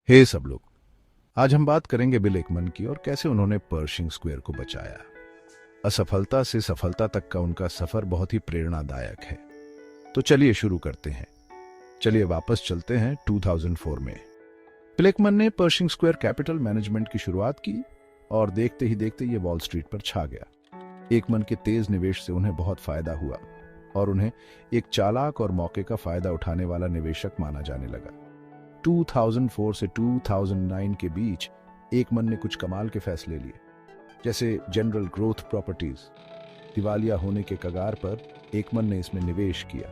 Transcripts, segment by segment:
हे सब लोग, आज हम बात करेंगे बिल एकमन की और कैसे उन्होंने पर्शिंग स्क्वायर को बचाया। असफलता से सफलता तक का उनका सफर बहुत ही प्रेरणादायक है। तो चलिए शुरू करते हैं। चलिए वापस चलते हैं 2004 में। बिल एकमन ने पर्शिंग स्क्वायर कैपिटल मैनेजमेंट की शुरुआत की और देखते ही देखते ये वॉल स्ट्रीट पर छा गया। एकमन के तेज निवेश से उन्हें बहुत फायदा हुआ और उन्हें एक चालाक और मौके का फायदा उठाने वाला निवेशक माना जाने लगा। 2004 से 2009 के बीच एकमन ने कुछ कमाल के फैसले लिए, जैसे जनरल ग्रोथ प्रॉपर्टीज। दिवालिया होने के कगार पर एकमन ने इसमें निवेश किया।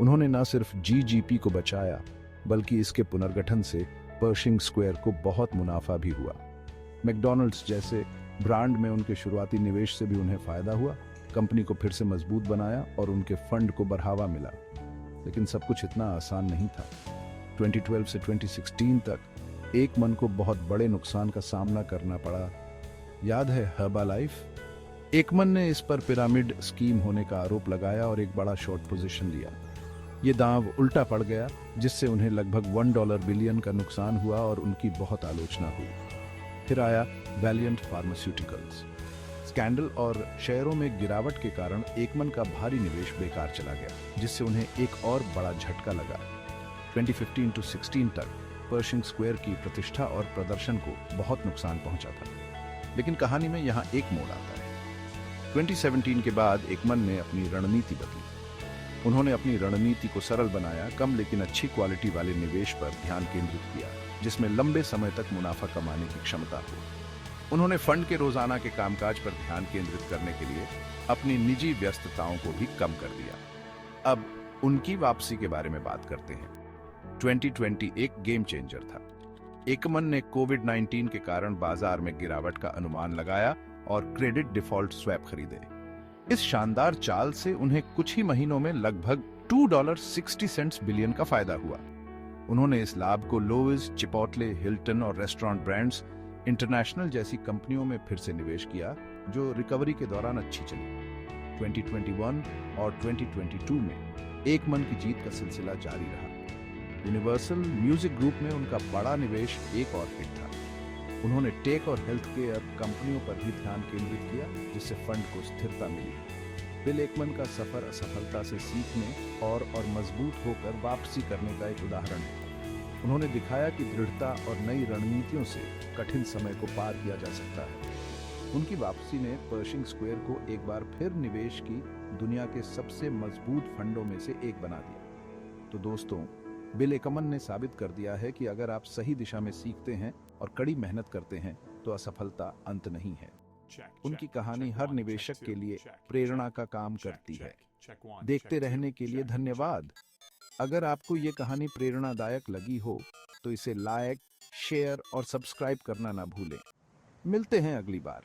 उन्होंने न सिर्फ जीजीपी को बचाया, बल्कि इसके पुनर्गठन से पर्शिंग स्क्वायर को बहुत मुनाफा भी हुआ। मैकडॉनल्ड्स जैसे ब्रांड में उनके शुरुआती निवेश से भी उन्हें फायदा हुआ, कंपनी को फिर से मजबूत बनाया और उनके फंड को बढ़ावा मिला। लेकिन सब कुछ इतना आसान नहीं था। 2012 से 2016 तक एकमन को बहुत बड़े नुकसान का सामना करना पड़ा। याद है हर्बालाइफ? एकमन ने इस पर पिरामिड स्कीम होने का आरोप लगाया और एक बड़ा शॉर्ट पोजीशन लिया। ये दांव उल्टा पड़ गया, जिससे उन्हें लगभग $1 बिलियन का नुकसान हुआ और उनकी बहुत आलोचना हुई। फिर आया वैलिएंट फार्मास्यूटिकल्स स्कैंडल और शेयरों में गिरावट के कारण एकमन का भारी निवेश बेकार चला गया, जिससे उन्हें एक और बड़ा झटका लगा। 2015 to 16 तक पर्शिंग स्क्वायर की प्रतिष्ठा और प्रदर्शन को बहुत नुकसान पहुंचा था। लेकिन कहानी में यहाँ एक मोड़ आता है। 2017 के बाद एकमन ने अपनी रणनीति बदली। उन्होंने अपनी रणनीति को सरल बनाया, कम लेकिन अच्छी क्वालिटी वाले निवेश पर ध्यान केंद्रित किया, जिसमें लंबे समय तक मुनाफा कमाने की क्षमता हो। उन्होंने फंड के रोजाना के कामकाज पर ध्यान केंद्रित करने के लिए अपनी निजी व्यस्तताओं को भी कम कर दिया। अब उनकी वापसी के बारे में बात करते हैं। 2020 एक गेम चेंजर था। एकमन ने कोविड-19 के कारण बाजार में गिरावट का अनुमान लगाया और क्रेडिट डिफॉल्ट स्वैप खरीदे। इस शानदार चाल से उन्हें कुछ ही महीनों में लगभग $2.60 बिलियन का फायदा हुआ। उन्होंने इस लाभ को लोविस, चिपोटले, हिल्टन और रेस्टोरेंट ब्रांड्स इंटरनेशनल जैसी कंपनियों में फिर से निवेश किया, जो रिकवरी के दौरान अच्छी चली। 2021 और 2022 में एकमन की जीत का सिलसिला जारी रहा। यूनिवर्सल म्यूजिक ग्रुप में उनका बड़ा निवेश एक और हिट था। उन्होंने टेक और हेल्थ केयर कंपनियों पर भी ध्यान केंद्रित किया, जिससे फंड को स्थिरता मिली। बिल एकमन का सफर असफलता से सीखने और मजबूत होकर वापसी करने का एक उदाहरण है। उन्होंने दिखाया कि दृढ़ता और नई रणनीतियों से कठिन समय को पार किया जा सकता है। उनकी वापसी ने पर्शिंग स्क्वायर को एक बार फिर निवेश की दुनिया के सबसे मजबूत फंडों में से एक बना दिया। तो दोस्तों, बिल एकमन ने साबित कर दिया है कि अगर आप सही दिशा में सीखते हैं और कड़ी मेहनत करते हैं तो असफलता अंत नहीं है। उनकी कहानी हर निवेशक के लिए प्रेरणा का काम करती है। देखते रहने के लिए धन्यवाद। अगर आपको ये कहानी प्रेरणादायक लगी हो तो इसे लाइक, शेयर और सब्सक्राइब करना ना भूलें। मिलते हैं अगली बार।